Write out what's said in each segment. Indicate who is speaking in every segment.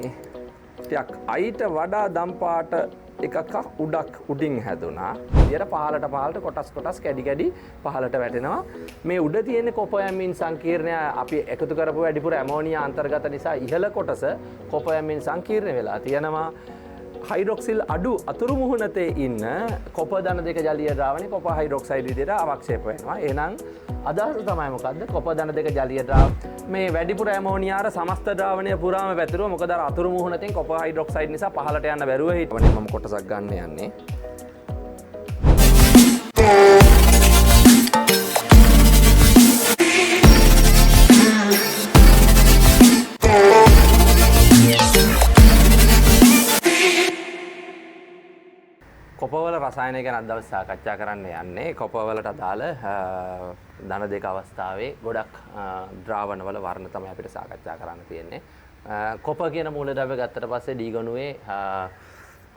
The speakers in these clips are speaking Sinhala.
Speaker 1: ටිකක් අයිට වඩා දම්පාට එකක් උඩින් හැදුනා. විදියට පහළට කොටස් කැඩි පහළට වැටෙනවා. මේ උඩ තියෙන කොපයමින් සංකීර්ණය අපි එකතු කරපු වැඩිපුර ඇමෝනියා අන්තර්ගත නිසා ඉහළ කොටස කොපයමින් සංකීර්ණ වෙලා තියෙනවා. හයිඩ්‍රොක්සිල් අඩු අතුරු මුහුණතේ ඉන්න කොප ධන දෙක ජලීය ද්‍රාවණේ කොප හයිඩ්‍රොක්සයිඩ් විදියට අවක්ෂේප වෙනවා. එහෙනම් අදහස තමයි මොකද්ද? කොප ධන දෙක ජලීය මේ වැඩිපුර ඇමෝනියාර සමස්ත ද්‍රාවණය පුරාම පැතිරුවා. මොකද අර අතුරු මුහුණතෙන් කොප හයිඩ්‍රොක්සයිඩ් නිසා පහළට යන්න බැරුව හිටවනේ. මම කොටසක් ගන්න යන්නේ. කොපවල රසායනය ගැන අද දවසේ සාකච්ඡා කරන්න යන්නේ. කොපවලට අදාළ ධන දෙක අවස්ථාවේ ගොඩක් ද්‍රාවණවල වර්ණ තමයි අපිට සාකච්ඡා කරන්න තියෙන්නේ. කොප කියන මූලද්‍රව්‍ය ගත්තට පස්සේ ඩී ගණුවේ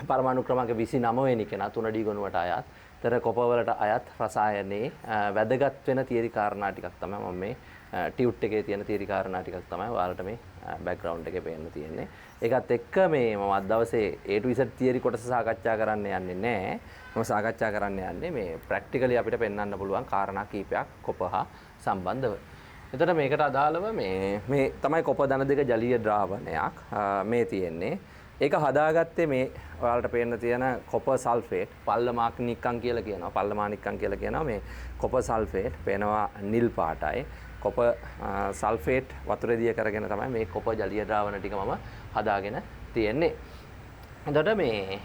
Speaker 1: පරමාණු ක්‍රමාංක 29 වෙනි කෙනා 3 ඩී ගණුවට අයත්. ඒතර කොපවලට අයත් රසායනයේ වැදගත් වෙන තියරි කාරණා ටිකක් තමයි මම මේ ටියුට් එකේ තියෙන තියරි කාරණා ටිකක් තමයි ඔයාලට මේ බෑග්ග්‍රවුන්ඩ් එකේ පේන්න තියෙන්නේ. ඒකත් එක්ක මේ මම අද දවසේ A to Z තියරි කොටස සාකච්ඡා කරන්න යන්නේ නැහැ. මම සාකච්ඡා කරන්න යන්නේ මේ ප්‍රැක්ටිකලි අපිට පෙන්වන්න පුළුවන් කාරණා කීපයක් කොප හා සම්බන්ධව. එතකොට මේකට අදාළව මේ තමයි කොප ධන දෙක ජලීය ද්‍රාවණයක් මේ තියෙන්නේ. ඒක හදාගත්තේ මේ ඔයාලට පේන්න තියෙන කොපර් සල්ෆේට් පල්ලමානික්කම් කියලා කියනවා. පල්ලමානික්කම් කියලා කියනවා මේ කොපර් සල්ෆේට් පේනවා නිල් පාටයි. කොපර් සල්ෆේට් වතුරේ දිය කරගෙන තමයි මේ කොපර් ජලීය ද්‍රාවණ ටික මම හදාගෙන තියෙන්නේ. එතකොට මේ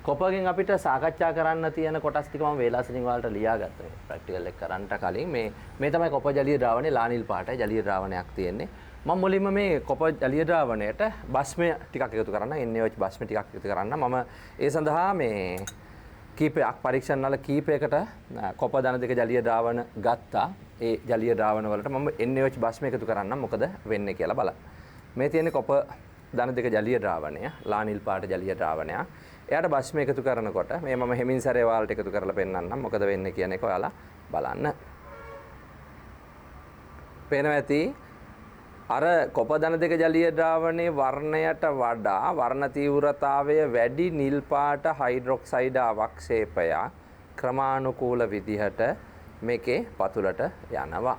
Speaker 1: කොපර්ගෙන් අපිට සාකච්ඡා කරන්න තියෙන කොටස් ටික මම වේලාසනින් ඔයාලට ලියාගත්තා. ප්‍රැක්ටිකල් එක කරන්නට කලින් මේ තමයි කොපර් ජලීය ද්‍රාවණේ ලා නිල් පාටයි ජලීය ද්‍රාවණයක් තියෙන්නේ. මම මුලින්ම මේ කොපර් ජලීය ද්‍රාවණයට බස්මය ටිකක් එකතු කරන්න, NaOH බස්මය ටිකක් එකතු කරන්න. මම ඒ සඳහා මේ කීපයක් පරීක්ෂණ වල කීපයකට කොපර් ධන දෙක ජලීය ද්‍රාවණ ගත්තා. ඒ ජලීය ද්‍රාවණ වලට මම NaOH බස්මය එකතු කරන්න මොකද වෙන්නේ කියලා බලන්න. මේ තියෙන්නේ කොපර් ධන දෙක ජලීය ද්‍රාවණය, ලා නිල් පාට ජලීය ද්‍රාවණය. එයාට බස්මය එකතු කරනකොට මේ මම හෙමින් සැරේ ඔයාලට එකතු කරලා පෙන්නන්නම් මොකද වෙන්නේ කියන එක ඔයාලා බලන්න. පේනවා ඇති අර කොප ධන දෙක ජලීය ද්‍රාවණයේ වර්ණයට වඩා වර්ණ තීව්‍රතාවය වැඩි නිල් පාට හයිඩ්‍රොක්සයිඩ් අවක්ෂේපය ක්‍රමානුකූල විදිහට මේකේ පතුලට යනවා.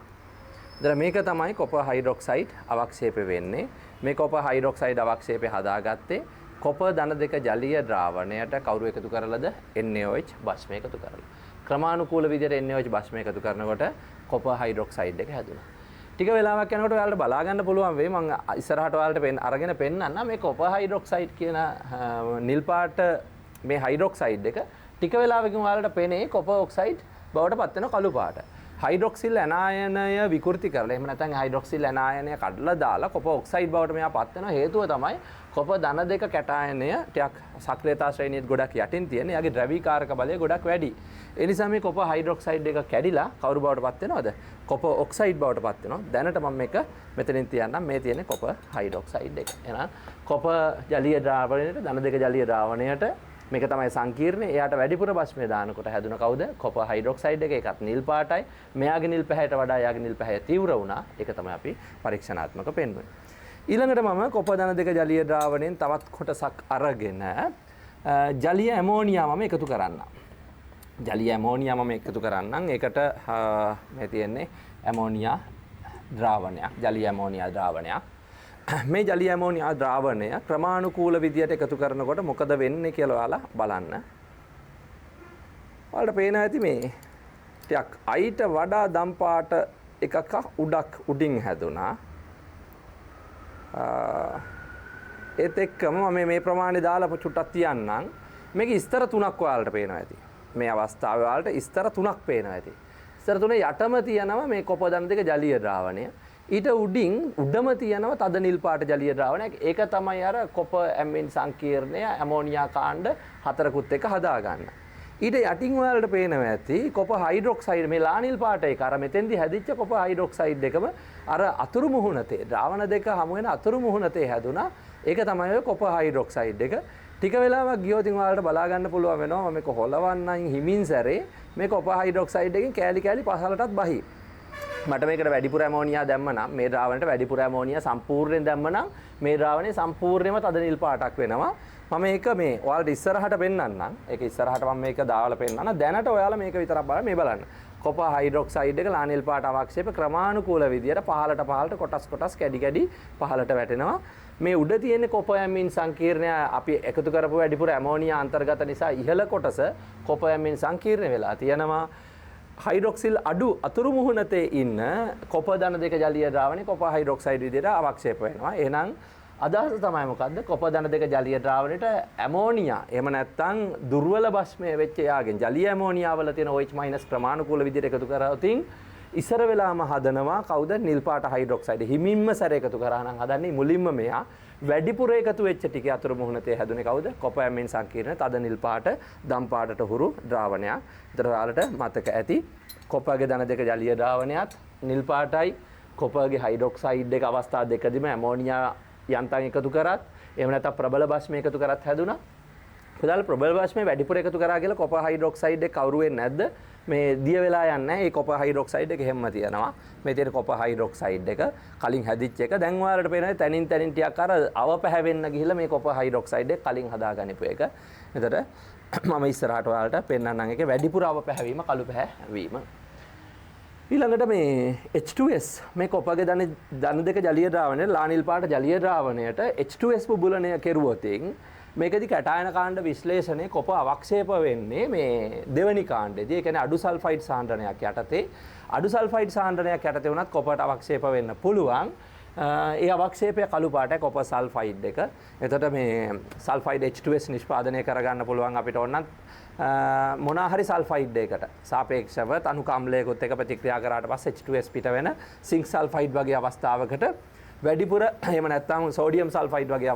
Speaker 1: දැන් මේක තමයි කොප හයිඩ්‍රොක්සයිඩ් අවක්ෂේපය වෙන්නේ. මේ කොප හයිඩ්‍රොක්සයිඩ් අවක්ෂේපය හදාගත්තේ කොප ධන දෙක ජලීය ද්‍රාවණයට කවුරු එකතු කරලාද? NaOH බස්මය එකතු කරලා. ක්‍රමානුකූල විදිහට NaOH බස්මය එකතු කරනකොට කොප හයිඩ්‍රොක්සයිඩ් එක හැදුණා. ටික වෙලාවක් යනකොට ඔයාලට බලා ගන්න පුළුවන් වෙයි මම ඉස්සරහට ඔයාලට අරගෙන පෙන්නන්න මේ කොපර් හයිඩ්‍රොක්සයිඩ් කියන නිල් පාට මේ හයිඩ්‍රොක්සයිඩ් එක ටික වෙලාවකින් ඔයාලට පේන්නේ කොපර් ඔක්සයිඩ් බවට පත් වෙන කළු පාට. හයිඩ්‍රොක්සිල් ඇනායනය විකෘති කරලා එහෙම නැත්නම් හයිඩ්‍රොක්සිල් ඇනායනය කඩලා දාලා කොපර් ඔක්සයිඩ් බවට මෙයා පත් වෙන හේතුව තමයි කොපර් ධන දෙක කැටායනය ටිකක් සක්‍රියතා ශ්‍රේණියත් ගොඩක් යටින් තියෙන. එයාගේ ද්‍රවීකාරක බලය ගොඩක් වැඩි. ඒ නිසා මේ කොපර් හයිඩ්‍රොක්සයිඩ් එක කැඩිලා කවුරු බවට පත් වෙනවද? කොපර් ඔක්සයිඩ් බවට පත් වෙනවා. දැනට මම මේක මෙතනින් තියන්නම්. මේ තියෙන්නේ කොපර් හයිඩ්‍රොක්සයිඩ් එක. එහෙනම් කොපර් ජලීය ද්‍රාවණයට ධන දෙක ජලීය ද්‍රාවණයට මේක තමයි සංකීර්ණය. එයාට වැඩිපුර බස්මය දානකොට හැදුන කවුද? කොපර් හයිඩ්‍රොක්සයිඩ් එක. ඒකත් නිල් පාටයි. මෙයාගේ නිල් පැහැයට වඩා එයාගේ නිල් පැහැය තීව්‍ර වුණා. ඒක තමයි අපි පරීක්ෂණාත්මක පෙන්වන්නේ. ඊළඟට මම කොපර් ධන දෙක ජලීය ද්‍රාවණයෙන් තවත් කොටසක් අරගෙන ජලීය ඇමෝනියා මම එකතු කරන්නම්. ජලීය ඇමෝනියා මම එකතු කරන්නම්. ඒකට මේ තියෙන්නේ ඇමෝනියා ද්‍රාවණයක්. ජලීය ඇමෝනියා ද්‍රාවණයක්. මේ ජලීය ඇමෝනියා ද්‍රාවණය ක්‍රමානුකූල විදියට එකතු කරනකොට මොකද වෙන්නේ කියලා ඔයාලා බලන්න. ඔයාලට පේනවා ඇති මේ ටිකක් අයිට වඩා දම් පාට එකක් උඩින් හැදුනා. ඒත් එක්කම මම මේ ප්‍රමාණය දාලා චුට්ටක් තියන්නම්. මේක ස්තර තුනක් ඔයාලට පේනවා ඇති. මේ අවස්ථාවේ ඔයාලට ස්තර තුනක් පේනවා ඇති. ස්තර තුනේ යටම තියෙනවා මේ කොප ධන දෙක ජලීය ද්‍රාවණය. ඊට උඩම තියෙනවා තද නිල් පාට ජලීය ද්‍රාවණයක්. ඒක තමයි අර කොප ඇමින් සංකීර්ණය ඇමෝනියා කාණ්ඩ හතරකුත් එක හදාගන්න. ඊට යටින් ඔයාලට පේනවා ඇති කොප හයිඩ්‍රොක්සයිඩ් මේ ලා නිල් පාට එක අර මෙතෙන්දි හැදිච්ච කොප හයිඩ්‍රොක්සයිඩ් එකම අර අතුරු මුහුණතේ ද්‍රාවණ දෙක හමු වෙන අතුරු මුහුණතේ හැදුනා. ඒක තමයි ඔය කොප හයිඩ්‍රොක්සයිඩ් එක. ටික වෙලාවක් ගියොත් ඔයාලට බලා ගන්න පුළුවන් වෙනවා මම මේක හොලවන්නම් හිමින් සැරේ මේ කොප හයිඩ්‍රොක්සයිඩ් එකෙන් කෑලි කෑලි පහළටත් බහි. මට මේකට වැඩිපුර ඇමෝනියා දැම්ම නම් මේ ද්‍රාවණයට වැඩිපුර ඇමෝනියා සම්පූර්ණයෙන් දැම්ම නම් මේ ද්‍රාවණය සම්පූර්ණයෙන්ම තද නිල් පාටක් වෙනවා. මම මේක මේ ඔයාලට ඉස්සරහට පෙන්නන්නම්. ඒක ඉස්සරහට මම මේක දාලා පෙන්නන්න. දැනට ඔයාලා මේක විතරක් බලන්න මේ බලන්න. කොපර් හයිඩ්‍රොක්සයිඩ් එක ලා නිල් පාට අවක්ෂේප ක්‍රමානුකූල විදියට පහළට කොටස් කැඩි කැඩි පහළට වැටෙනවා. මේ උඩ තියෙන කොපොයමින් සංකීර්ණය අපි එකතු කරපු වැඩිපුර ඇමෝනියා අන්තර්ගත නිසා ඉහළ කොටස කොපොයමින් සංකීර්ණ වෙලා තියෙනවා. හයිඩ්‍රොක්සිල් අඩු අතුරු මුහුණතේ ඉන්න කොපර් ධන දෙක ජලීය ද්‍රාවණේ කොපර් හයිඩ්‍රොක්සයිඩ් විදියට අවක්ෂේප වෙනවා. එහෙනම් අදහස තමයි මොකද්ද? කොපර් ධන දෙක ජලීය ද්‍රාවණයට ඇමෝනියා එහෙම නැත්නම් දුර්වල භස්මය වෙච්ච යාගෙන් ජලීය ඇමෝනියා වල තියෙන OH- ප්‍රමාණිකූල විදියට එකතු කරවතින් ඉස්සර වෙලාම හදනවා කවුද? නිල් පාට හයිඩ්‍රොක්සයිඩ්. හිමින්ම සැර එකතු කරා නම් හදන්නේ මුලින්ම මෙයා වැඩිපුර එකතු වෙච්ච ටික අතුරු මුහුණතේ හැදුනේ කවුද? කොපොයමින් සංකීර්ණ තද නිල් පාට දම් පාටට හුරු ද්‍රාවණයක්. ඒතර ඔයාලට මතක ඇති කොපර්ගේ ධන දෙක ජලීය ද්‍රාවණයත් නිල් පාටයි කොපර්ගේ හයිඩ්‍රොක්සයිඩ් එක අවස්ථා දෙකදීම ඇමෝනියා යන්තම් එකතු කරත් එහෙම නැත්නම් ප්‍රබල භස්ම එකතු කරත් හැදුනා. පුදාල ප්‍රබල භස්මේ වැඩිපුර එකතු කරා කියලා කොපර් හයිඩ්‍රොක්සයිඩ් එක කවුරු වෙන්නේ නැද්ද? මේ දිය වෙලා යන්නේ නැහැ. ඒ කොපර් හයිඩ්‍රොක්සයිඩ් එක හැමම තියෙනවා. මේ තියෙන කොපර් හයිඩ්‍රොක්සයිඩ් එක කලින් හැදිච්ච එක දැන් ඔයාලට පේනවා තනින් ටිකක් අර අවපැහැවෙන්න ගිහිල්ලා මේ කොපර් හයිඩ්‍රොක්සයිඩ් එක කලින් හදාගනිපු එක. එතකොට මම ඉස්සරහට ඔයාලට පෙන්නන්නම් එකේ වැඩිපුර අවපැහැවීම කළු පැහැවීම. ඊළඟට මේ H2S මේ කොපර්ගේ ධන දෙක ජලීය ද්‍රාවණයට ලා නිල් පාට ජලීය ද්‍රාවණයට H2S බුබුලණය කෙරුවොතින් මේකෙදි කැටායන කාණ්ඩ විශ්ලේෂණය කොප අවක්ෂේප වෙන්නේ මේ දෙවනි කාණ්ඩයේදී. ඒ කියන්නේ අඩු සල්ෆයිඩ් සාන්ද්‍රණයක් යටතේ. අඩු සල්ෆයිඩ් සාන්ද්‍රණයක් යටතේ වුණත් කොපට අවක්ෂේප වෙන්න පුළුවන්. ඒ අවක්ෂේපය කළු පාටයි කොපර් සල්ෆයිඩ් එක. එතකොට මේ සල්ෆයිඩ් H2S නිෂ්පාදනය කරගන්න පුළුවන් අපිට ඕනනම් මොනවා හරි සල්ෆයිඩ් එකකට සාපේක්ෂව තනුක අම්ලයකොත් එක ප්‍රතික්‍රියා කරාට පස්සේ H2S පිට වෙන සිංක් සල්ෆයිඩ් වගේ අවස්ථාවකට වැඩිපුර එහෙම නැත්නම් සෝඩියම් සල්ෆයිඩ් වගේ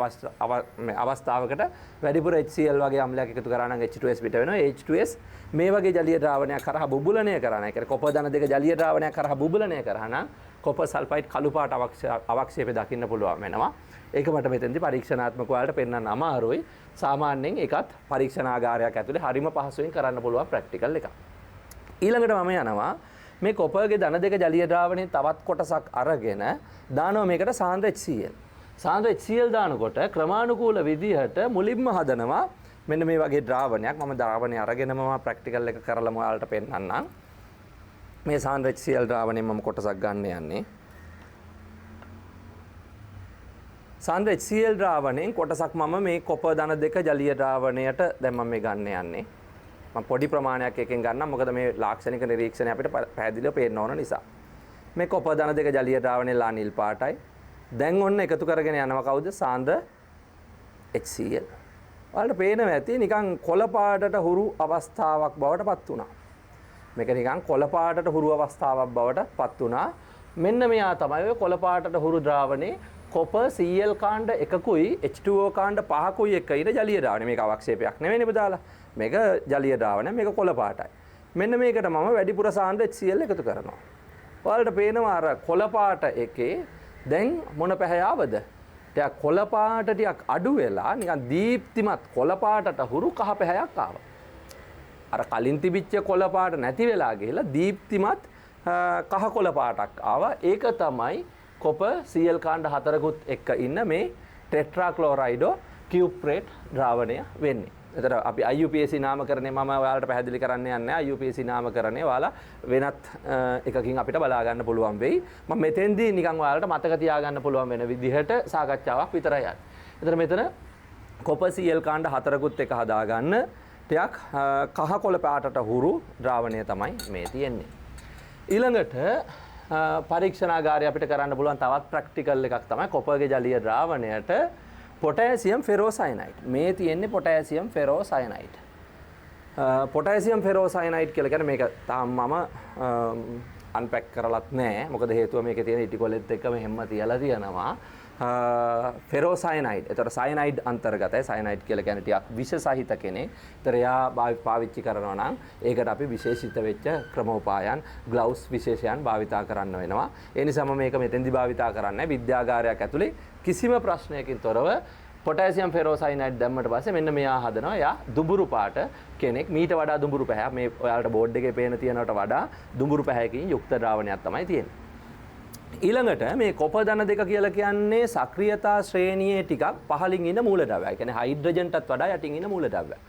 Speaker 1: අවස්ථාවකට වැඩිපුර HCl වගේ අම්ලයක් එකතු කරා නම් H2S පිට වෙනවා. H2S මේ වගේ ජලීය ද්‍රාවණයක් කරා බුබුලණය කරා නම් ඒ කියන්නේ කොපර් ධන දෙක ජලීය ද්‍රාවණයක් කරා බුබුලණය කරා නම් කොපර් සල්ෆයිඩ් කළු පාට අවක්ෂේපය දකින්න පුළුවන් වෙනවා. ඒක මට මෙතෙන්දී පරීක්ෂණාත්මක වලට පෙන්වන්න අමාරුයි. සාමාන්‍යයෙන් ඒකත් පරීක්ෂණාගාරයක් ඇතුලේ හරිම පහසුවෙන් කරන්න පුළුවන් ප්‍රැක්ටිකල් එකක්. ඊළඟට මම යනවා මේ කොපර්ගේ ධන දෙක ජලීය ද්‍රාවණයේ තවත් කොටසක් අරගෙන දානවා මේකට සාන්ද්‍ර HCl. සාන්ද්‍ර HCl දානකොට ක්‍රමානුකූල විදිහට මුලින්ම හදනවා මෙන්න මේ වගේ ද්‍රාවණයක්. මම ද්‍රාවණය අරගෙනම ප්‍රැක්ටිකල් එක කරලම ඔයාලට පෙන්නන්නම්. මේ සාන්ද්‍ර HCl ද්‍රාවණයෙන් මම කොටසක් ගන්න යන්නේ. සාන්ද්‍ර HCl ද්‍රාවණයෙන් කොටසක් මම මේ කොපර් ධන දෙක ජලීය ද්‍රාවණයට දැන් මම මේ ගන්න යන්නේ. මම පොඩි ප්‍රමාණයක් එකෙන් ගන්නම් මොකද මේ ලාක්ෂණික නිරීක්ෂණය අපිට පැහැදිලිව පේන්න ඕන නිසා. මේ කොපර් ධන දෙක ජලීය ද්‍රාවණයේ ලා නිල් පාටයි. දැන් ඔන්න එකතු කරගෙන යනවා කවුද? සාන්ද්‍ර HCl. ඔයාලට පේනවා ඇති නිකන් කොළ පාටට හුරු අවස්ථාවක් බවට පත් වුණා. මේක නිකන් කොළ පාටට හුරු අවස්ථාවක් බවට පත් වුණා. මෙන්න මෙයා තමයි ඔය කොළ පාටට හුරු ද්‍රාවණේ කොපර් Cl කාණ්ඩ එකකුයි H2O කාණ්ඩ පහකුයි එක ඉන ජලීය ද්‍රාවණය. මේක අවක්ෂේපයක් නෙවෙයිනේ බදාලා. මේක ජලීය ද්‍රාවණය, මේක කොළ පාටයි. මෙන්න මේකට මම වැඩිපුර සාන්ද්‍ර HCl එකතු කරනවා. ඔයාලට පේනවා අර කොළ පාට එකේ දැන් මොන පැහැ ආවද? ටිකක් කොළ පාට ටිකක් අඩු වෙලා නිකන් දීප්තිමත් කොළ පාටට හුරු කහ පැහැයක් ආවා. අර කලින් තිබිච්ච කොළ පාට නැති වෙලා ගිහලා දීප්තිමත් කහ කොළ පාටක් ආවා. ඒක තමයි කොපර් Cl කාණ්ඩ හතරකුත් එක්ක ඉන්න මේ ටෙට්‍රාක්ලෝරයිඩෝ කියුප්‍රේට් ද්‍රාවණය වෙන්නේ. එතන අපි IUPAC නාමකරණය මම ඔයාලට පැහැදිලි කරන්න යන්නේ. IUPAC නාමකරණය ඔයාලා වෙනත් එකකින් අපිට බලා ගන්න පුළුවන් වෙයි. මම මෙතෙන්දී නිකන් ඔයාලට මතක තියාගන්න පුළුවන් වෙන විදිහට සාකච්ඡාවක් විතරයි යන්නේ. එතන මෙතන කොපර් Cl කාණ්ඩ හතරකුත් එක හදාගන්න ටිකක් කහ කොළ පාටට හුරු ද්‍රාවණය තමයි මේ තියෙන්නේ. ඊළඟට පරීක්ෂණාගාරය අපිට කරන්න පුළුවන් තවත් ප්‍රැක්ටිකල් එකක් තමයි කොපර්ගේ ජලීය ද්‍රාවණයට පොටෑසියම් ෆෙරෝසයනයිඩ්. මේ තියෙන්නේ පොටෑසියම් ෆෙරෝසයනයිඩ්. පොටෑසියම් ෆෙරෝසයනයිඩ් කියලා කියන්නේ මේක තාම මම අන්පැක් කරලත් නැහැ. මොකද හේතුව මේකේ තියෙන ඉටිකොලෙත් එක්කම හැම්ම තියලා තියෙනවා. ෆෙරෝසයනයිඩ්. ඒතර සයනයිඩ් අන්තර්ගතයි. සයනයිඩ් කියලා කියන්නේ ටිකක් විෂ සහිත කෙනෙක්. ඒතර එයා පාවිච්චි කරනවා නම් ඒකට අපි විශේෂිත වෙච්ච ක්‍රමෝපායන්, ග්ලව්ස් විශේෂයන් භාවිතා කරන්න වෙනවා. ඒ නිසා මම මේක මෙතෙන්දි භාවිතා කරන්නේ විද්‍යාගාරයක් ඇතුලේ කිසිම ප්‍රශ්නයකින් තොරව පොටෑසියම් ෆෙරෝසයිනයිඩ් දැම්මට පස්සේ මෙන්න මෙයා හදනවා. එයා දුඹුරු පාට කෙනෙක්. මීට වඩා දුඹුරු පැහැයක් මේ ඔයාලට බෝඩ් එකේ පේන තියෙනවට වඩා දුඹුරු පැහැයකින් යුක්ත ද්‍රාවණයක් තමයි තියෙන්නේ. ඊළඟට මේ කොප ධන දෙක කියලා කියන්නේ සක්‍රියතා ශ්‍රේණියේ ටිකක් පහළින් ඉන්න මූලද්‍රව්‍යය. ඒ කියන්නේ හයිඩ්‍රජන්ටත් වඩා යටින් ඉන්න මූලද්‍රව්‍යය.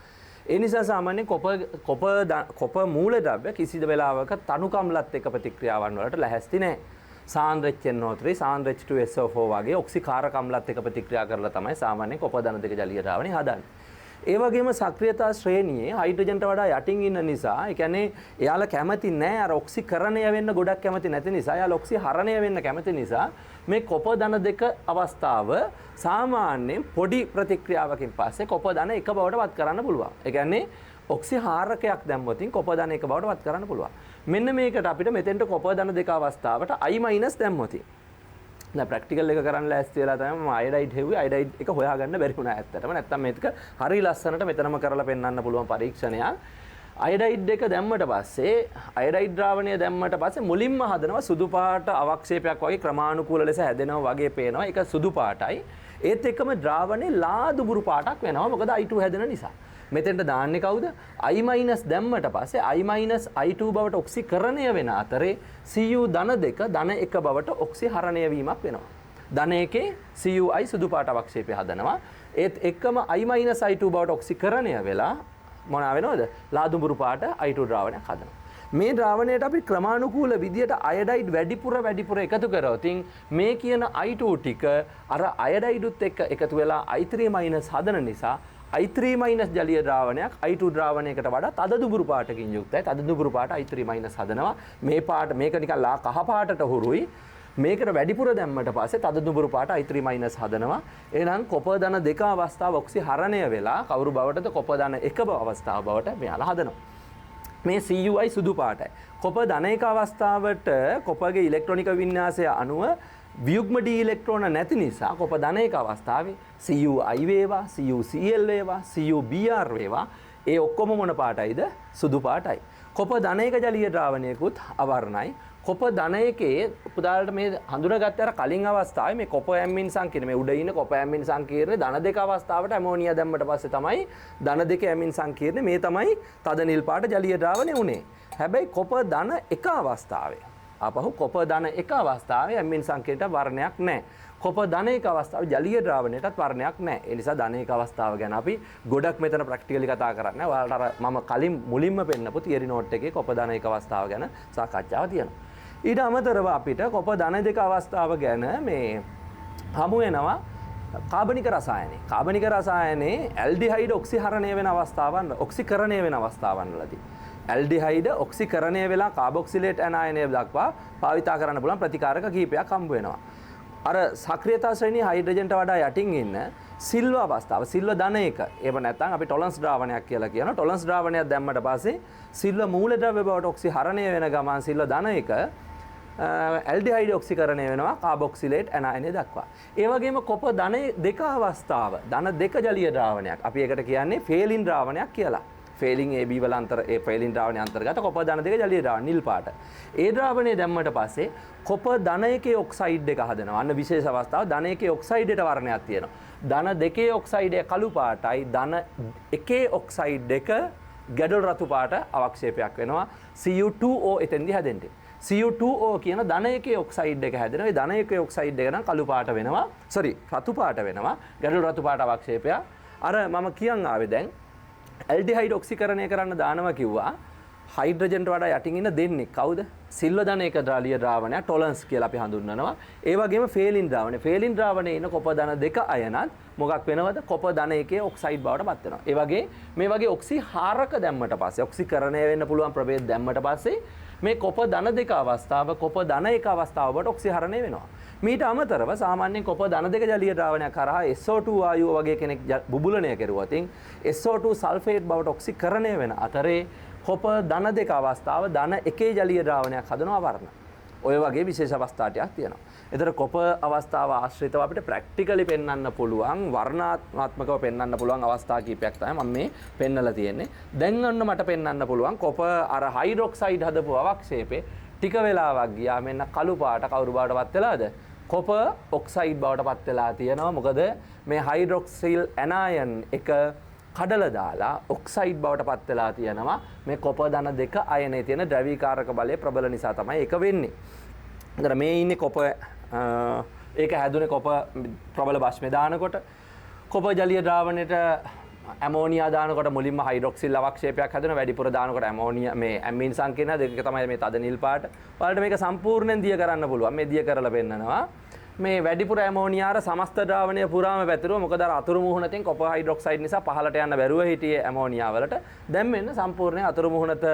Speaker 1: ඒ නිසා සාමාන්‍යයෙන් කොප මූලද්‍රව්‍ය කිසිද වෙලාවක තනුකම්ලත් එක්ක ප්‍රතික්‍රියාවන් වලට ලැහැස්ති නැහැ. සාන්ද්‍රජ් NO3 සාන්ද්‍රජ් 2SO4 වගේ ඔක්සිකාරක අම්ලත් එක්ක ප්‍රතික්‍රියා කරලා තමයි සාමාන්‍යයෙන් කොප ධන දෙක ජලීය ද්‍රාවණය හදන්නේ. ඒ වගේම සක්‍රියතා ශ්‍රේණියේ හයිඩ්‍රජන්ට වඩා යටින් ඉන්න නිසා ඒ කියන්නේ එයාලා කැමති නැහැ අර ඔක්සිකරණය වෙන්න ගොඩක් කැමති නැති නිසා එයාලා ඔක්සිහරණය වෙන්න කැමති නිසා මේ කොප ධන දෙක අවස්ථාව සාමාන්‍යයෙන් පොඩි ප්‍රතික්‍රියාවකින් පස්සේ කොප ධන එක බවට වත් කරන්න පුළුවන්. ඒ කියන්නේ ඔක්සිහාරකයක් දැම්මොතින් කොප ධන එක බවට වත් කරන්න පුළුවන්. මෙන්න මේකට අපිට මෙතෙන්ට කොප ධන දෙක අවස්ථාවට I- දැම්මොතින් දැන් ප්‍රැක්ටිකල් එක කරන්න ලෑස්ති වෙලා තමයි මම අයඩයිඩ් හෙව්වේ. අයඩයිඩ් එක හොයාගන්න බැරි වුණා ඇත්තටම. නැත්තම් මේක හරි ලස්සනට මෙතනම කරලා පෙන්වන්න පුළුවන් පරීක්ෂණයක්. අයඩයිඩ් එක දැම්මට පස්සේ අයඩයිඩ් ද්‍රාවණය දැම්මට පස්සේ මුලින්ම හදනවා සුදු පාට අවක්ෂේපයක් වගේ ක්‍රමානුකූල ලෙස හැදෙනවා වගේ පේනවා. ඒක සුදු පාටයි. ඒත් එක්කම ද්‍රාවණේ ලාදුබුරු පාටක් වෙනවා. මොකද I2 හැදෙන නිසා. මෙතෙන්ට දාන්නේ කවුද? I- දැම්මට පස්සේ I- I2 බවට ඔක්සිකරණය වෙන අතරේ Cu ධන දෙක ධන එක බවට ඔක්සිහරණය වීමක් වෙනවා. ධන එකේ CuI සුදු පාට අවක්ෂේපය හදනවා. ඒත් එක්කම I- I2 බවට ඔක්සිකරණය වෙලා මොනවා වෙනවද? ලාදුඹුරු පාට I2 ද්‍රාවණයක් හදනවා. මේ ද්‍රාවණයට අපි ක්‍රමානුකූල විදියට අයඩයිඩ් වැඩිපුර එකතු කරොත් මේ කියන I2 ටික අර අයඩයිඩුත් එක්ක එකතු වෙලා I3- හදන නිසා I3- ජලීය ද්‍රාවණයක් I2 ද්‍රාවණයකට වඩා තද දුඹුරු පාටකින් යුක්තයි. තද දුඹුරු පාට I3- හදනවා. මේ පාට මේක නිකන් ලා කහ පාටට හුරුයි. මේකට වැඩිපුර දැම්මට පස්සේ තද දුඹුරු පාට I3- හදනවා. එහෙනම් කොප ධන දෙක අවස්ථාව ඔක්සිහරණය වෙලා කවුරු බවටද කොප ධන එක අවස්ථාව බවට මෙයාලා හදනවා. මේ Cui සුදු පාටයි. කොප ධන එක අවස්ථාවට කොපගේ ඉලෙක්ට්‍රොනික වින්‍යාසය අනුව ව්‍යුග්ම D ඉලෙක්ට්‍රෝන නැති නිසා කොප ධන එක අවස්ථාවේ Cui වේවා, CuCl වේවා, CuBr වේවා ඒ ඔක්කොම මොන පාටයිද? සුදු පාටයි. කොප ධන එක ජලීය ද්‍රාවණයකුත් අවර්ණයි. කොප ධන එකේ උදාහරණට මේ හඳුනාගත්ත අර කලින් අවස්ථාවේ මේ කොප ඇම්මින් සංකීර්ණ මේ උඩ ඉන්න කොප ඇම්මින් සංකීර්ණ ධන දෙක අවස්ථාවට ඇමෝනියා දැම්මට පස්සේ තමයි ධන දෙක ඇම්මින් සංකීර්ණ මේ තමයි තද නිල් පාට ජලීය ද්‍රාවණය උනේ. හැබැයි කොප ධන එක අවස්ථාවේ අපහු කොප ධන එක අවස්ථාවේ ඇම්මින් සංකීර්ණට වර්ණයක් නැහැ. කොප ධන එක අවස්ථාවේ ජලීය ද්‍රාවණයටත් වර්ණයක් නැහැ. ඒ නිසා ධන එක අවස්ථාව ගැන අපි ගොඩක් මෙතන ප්‍රැක්ටිකලි කතා කරන්නේ. ඔයාලට අර මම කලින් මුලින්ම පෙන්නපු තියරි නෝට් එකේ කොප ධන එක අවස්ථාව ගැන සාකච්ඡාවක් තියෙනවා. ඊට අමතරව අපිට කොප ධන දෙක අවස්ථාව ගැන මේ හමු වෙනවා කාබනික රසායනය. කාබනික රසායනයේ ඇල්ඩිහයිඩ් ඔක්සිහරණය වෙන අවස්ථාවන් ඔක්සිකරණය වෙන අවස්ථාවන් වලදී ඇල්ඩිහයිඩ් ඔක්සිකරණය වෙලා කාබොක්සිලේට් ඇනායනය දක්වා භාවිතා කරන්න පුළුවන් ප්‍රතිකාරක කීපයක් හම්බ වෙනවා. අර සක්‍රියතා ශ්‍රේණියේ හයිඩ්‍රජන්ට වඩා යටින් ඉන්න සිල්ව අවස්ථාව සිල්ව ධන එක. එහෙම නැත්නම් අපි ටොලන්ස් ද්‍රාවණයක් කියලා කියනවා. ටොලන්ස් ද්‍රාවණයක් දැම්මට පස්සේ සිල්ව මූලද්‍රව්‍ය බවට ඔක්සිහරණය වෙන ගමන් සිල්ව ධන එක ඇල්ඩිහයිඩ් ඔක්සිකරණය වෙනවා කාබොක්සිලේට් ඇනායනය දක්වා. ඒ වගේම කොප ධන දෙක අවස්ථාව ධන දෙක ජලීය ද්‍රාවණයක්. අපි ඒකට කියන්නේ ෆේලින් ද්‍රාවණයක් කියලා. ෆේලින් AB වල ඒ ෆේලින් ද්‍රාවණය අන්තර්ගත කොප ධන දෙක ජලීය ද්‍රාවණ නිල් පාට. ඒ ද්‍රාවණය දැම්මට පස්සේ කොප ධන එකේ ඔක්සයිඩ් එක හදනවා. අන්න විශේෂ අවස්ථාව ධන එකේ ඔක්සයිඩයට වර්ණයක් තියෙනවා. ධන දෙකේ ඔක්සයිඩය කළු පාටයි ධන එකේ ඔක්සයිඩ් එක ගැඩොල් රතු පාට අවක්ෂේපයක් වෙනවා. Cu2O එතෙන්දී හැදෙන්නේ. Cu2O කියන ධන එකේ ඔක්සයිඩ් එක හැදෙනවා. ඒ ධන එකේ ඔක්සයිඩ් එක නම් කළු පාට වෙනවා. රතු පාට වෙනවා. ගැඩොල් රතු පාට අවක්ෂේපය. අර මම කියන් ආවේ දැන් ඇල්ඩිහයිඩ් ඔක්සිකරණය කරන්න දානවා කිව්වා. හයිඩ්‍රජන්ට වඩා යටින් ඉන්න දෙන්නේ කවුද? සිල්ව ධන එක ජලීය ද්‍රාවණය ටොලන්ස් කියලා අපි හඳුන්වනවා. ඒ වගේම ෆේලින් ද්‍රාවණය. ෆේලින් ද්‍රාවණයේ ඉන්න කොප ධන දෙක අයනත් මොකක් වෙනවද? කොප ධන එකේ ඔක්සයිඩ් බවට පත් වෙනවා. ඒ වගේ මේ වගේ ඔක්සිහාරක දැම්මට පස්සේ ඔක්සිකරණය වෙන්න පුළුවන් ප්‍රභේද දැම්මට පස්සේ මේ කොප ධන දෙක අවස්ථාව කොප ධන එක අවස්ථාව බවට ඔක්සිහරණය වෙනවා. මීට අමතරව සාමාන්‍යයෙන් කොප ධන දෙක ජලීය ද්‍රාවණයක් කරා SO2 වායුව වගේ කෙනෙක් බුබුලණය කරුවොත් SO2 සල්ෆේට් බවට ඔක්සිකරණය වෙන අතරේ කොප ධන දෙක අවස්ථාව ධන එකේ ජලීය ද්‍රාවණයක් හදනවා වර්ණ. ඔය වගේ විශේෂ අවස්ථා ටිකක් තියෙනවා. ඒතර කොප අවස්ථාව ආශ්‍රිතව අපිට ප්‍රැක්ටිකලි පෙන්වන්න පුළුවන් වර්ණාත්මකව පෙන්වන්න පුළුවන් අවස්ථා කීපයක් තමයි මම මේ පෙන්වලා තියෙන්නේ. දැන් ඔන්න මට පෙන්වන්න පුළුවන් කොප අර හයිඩ්‍රොක්සයිඩ් හදපු අවක්ෂේපේ ටික වෙලාවක් ගියා මෙන්න කළු පාට කවුරු බාටවත් වෙලාද? කොපර් ඔක්සයිඩ් බවට පත් වෙලා තියෙනවා. මොකද මේ හයිඩ්‍රොක්සිල් ඇනයන් එක කඩලා දාලා ඔක්සයිඩ් බවට පත් වෙලා තියෙනවා. මේ කොපර් ධන 2 අයනේ තියෙන ද්‍රවීකාරක බලය ප්‍රබල නිසා තමයි ඒක වෙන්නේ. එතන මේ ඉන්නේ කොපර් ඒක හැදුනේ කොපර් ප්‍රබල බස්මේ දානකොට කොපර් ජලීය ද්‍රාවණයට ඇමෝනියා දානකොට මුලින්ම හයිඩ්‍රොක්සිල් අවක්ෂේපයක් හැදෙනවා. වැඩිපුර දානකොට ඇමෝනියා මේ ඇමීන් සංකේතන දෙක තමයි මේ තද නිල් පාට. ඔයාලට මේක සම්පූර්ණයෙන් දිය කරන්න පුළුවන්. මේ දිය කරලා පෙන්නනවා. මේ වැඩිපුර ඇමෝනියාර සමස්ත ද්‍රාවණය පුරාම පැතිරුවා. මොකද අර අතුරු මුහුණෙන් කොපර් හයිඩ්‍රොක්සයිඩ් නිසා පහළට යන්න බැරුව හිටියේ ඇමෝනියා වලට. දැන් මෙන්න සම්පූර්ණයෙන් අතුරු මුහුණත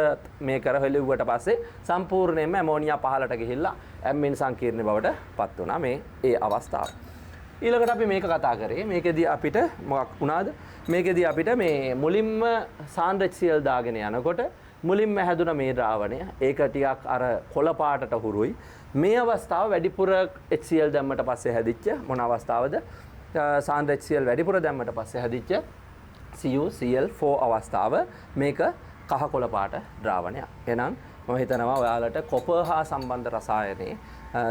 Speaker 1: මේ කරහෙලුවට පස්සේ සම්පූර්ණයෙන්ම ඇමෝනියා පහළට ගිහිල්ලා ඇමීන් සංකීර්ණ බවට පත් වුණා මේ ඒ අවස්ථාව. ඊළඟට අපි මේක කතා කරේ. මේකෙදී අපිට මොකක් වුණාද? මේකෙදී අපිට මේ මුලින්ම සාන්ද්‍ර HCl දාගෙන යනකොට මුලින්ම හැදුන මේ ද්‍රාවණය ඒක ටිකක් අර කොළ පාටට හුරුයි. මේ අවස්ථාව වැඩිපුර HCl දැම්මට පස්සේ හැදිච්ච මොන අවස්ථාවද? සාන්ද්‍ර HCl වැඩිපුර දැම්මට පස්සේ හැදිච්ච CuCl4 අවස්ථාව. මේක කහ කොළ පාට ද්‍රාවණයක්. එහෙනම් මම හිතනවා ඔයාලට කොපර් හා සම්බන්ධ රසායනයේ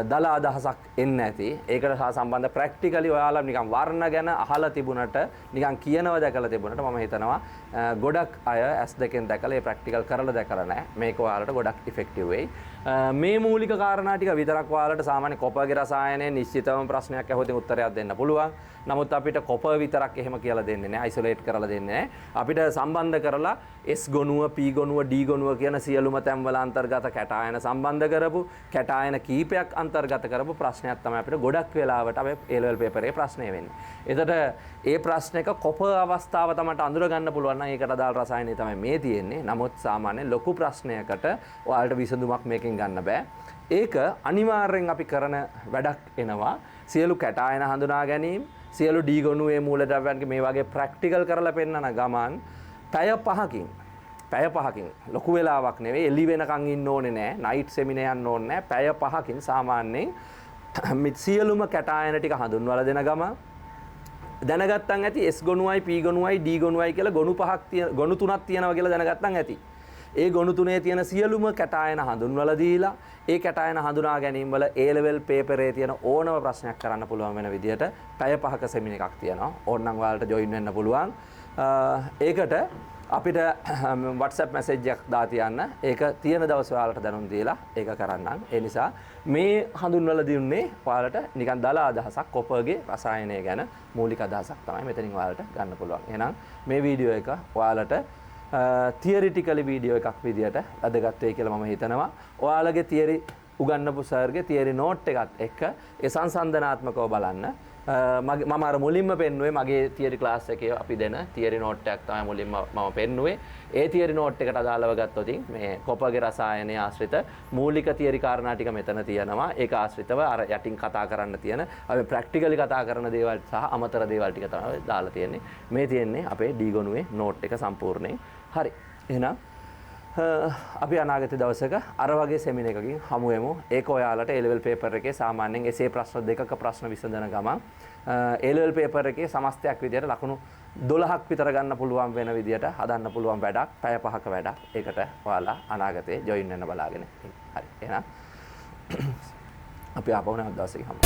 Speaker 1: දල අදහසක් එන්නේ නැති. ඒකට සහ සම්බන්ධ ප්‍රැක්ටිකලි ඔයාලා නිකන් වර්ණ ගැන අහලා තිබුණට නිකන් කියනවා දැකලා තිබුණට මම හිතනවා ගොඩක් අය S2 දැකලා ඒ ප්‍රැක්ටිකල් කරලා දැකලා නැහැ. මේක ඔයාලට ගොඩක් ඉෆෙක්ටිව් වෙයි. මේ මූලික කාරණා ටික විතරක් ඔයාලට සාමාන්‍ය කොපර්ගේ රසායනයේ නිශ්චිතවම ප්‍රශ්නයක් ඇහුවොත් උත්තරයක් දෙන්න පුළුවන්. නමුත් අපිට කොපර් විතරක් එහෙම කියලා දෙන්නේ නැහැ. අයිසොලේට් කරලා දෙන්නේ නැහැ. අපිට සම්බන්ධ කරලා S ගොනුව, P ගොනුව, D ගොනුව කියන සියලුම තැන්වල අන්තර්ගත කැටායන සම්බන්ධ කරපු කැටායන කීපයක් අන්තර්ගත කරපු ප්‍රශ්නයක් තමයි අපිට ගොඩක් වෙලාවට අපේ A level පේපරේ ප්‍රශ්නේ වෙන්නේ. එතකොට ඒ ප්‍රශ්නයක කොපර් අවස්ථාව තමයි අඳුර ගන්න පුළුවන් නම් ඒකට අදාළ රසායනය තමයි මේ තියෙන්නේ. නමුත් සාමාන්‍ය ලොකු ප්‍රශ්නයකට ඔයාලට විසඳුමක් මේකෙන් ගන්න බෑ. ඒක අනිවාර්යෙන් අපි කරන වැඩක් එනවා. සියලු කැටායන හඳුනා ගැනීම, සියලු D ගොනුවේ මූලද්‍රව්‍යයන්ගේ මේ වගේ ප්‍රැක්ටිකල් කරලා පෙන්නන ගමන් පැය 5කින් ලොකු වෙලාවක් නෙවෙයි එළි වෙනකන් ඉන්න ඕනේ නෑ. නයිට් සෙමිනාර් යන්න ඕනේ නෑ. පැය 5කින් සාමාන්‍යයෙන් මේ සියලුම කැටායන ටික හඳුන්වලා දෙන ගමන් දැනගත්තන් ඇති S ගොනුවයි P ගොනුවයි D ගොනුවයි කියලා ගොනු තුනක් තියෙනවා කියලා දැනගත්තන් ඇති. ඒ ගොනු තුනේ තියෙන සියලුම කැටායන හඳුන්වලා දීලා ඒ කැටායන හඳුනා ගැනීම වල A level පේපරේ තියෙන ඕනම ප්‍රශ්නයක් කරන්න පුළුවන් වෙන විදිහට පැය 5ක සෙමින එකක් තියෙනවා. ඕනනම් ඔයාලට ජොයින් වෙන්න පුළුවන්. ඒකට අපිට WhatsApp message එකක් දා තියන්න. ඒක තියෙන දවස් ඔයාලට දැනුම් දීලා ඒක කරන්නම්. ඒ නිසා මේ හඳුන්වලා දුන්නේ ඔයාලට නිකන් දල අදහසක් කොපර්ගේ රසායනය ගැන මූලික අදහසක් තමයි මෙතනින් ඔයාලට ගන්න පුළුවන්. එහෙනම් මේ වීඩියෝ එක ඔයාලට තියරිටිකලි වීඩියෝ එකක් විදියට වැදගත් වෙයි කියලා මම හිතනවා. ඔයාලගේ තියරි උගන්වපු සර්ගේ තියරි නෝට් එකත් එක්ක ඒ සංසන්දනාත්මකව බලන්න. මම අර මුලින්ම පෙන්නුවේ මගේ තියරි ක්ලාස් එකේ අපි දෙන තියරි නෝට් එකක් තමයි මුලින්ම මම පෙන්නුවේ. ඒ තියරි නෝට් එකට අදාළව ගත්තොත් මේ කොපර්ගේ රසායනයේ ආශ්‍රිත මූලික තියරි කාරණා ටික මෙතන තියෙනවා. ඒක ආශ්‍රිතව අර යටින් කතා කරන්න තියෙන අපි ප්‍රැක්ටිකලි කතා කරන දේවල් සහ අමතර දේවල් ටික තමයි දාලා තියෙන්නේ. මේ තියෙන්නේ අපේ D ගොනුවේ නෝට් එක සම්පූර්ණයෙන්. හරි. එහෙනම් අපි අනාගත දවසක අර වගේ සෙමින එකකින් හමු වෙමු. ඒක ඔයාලට A level paper එකේ සාමාන්‍යයෙන් එසේ ප්‍රශ්න දෙකක ප්‍රශ්න විසඳන ගමන් A level paper එකේ සමස්තයක් විදියට ලකුණු 12ක් විතර ගන්න පුළුවන් වෙන විදියට හදන්න පුළුවන් වැඩක්. පැය 5ක වැඩක්. ඒකට ඔයාලා අනාගතේ ජොයින් වෙන්න බලාගෙන. හරි. එහෙනම් අපි ආපහු නැවත දවසකින් හමු.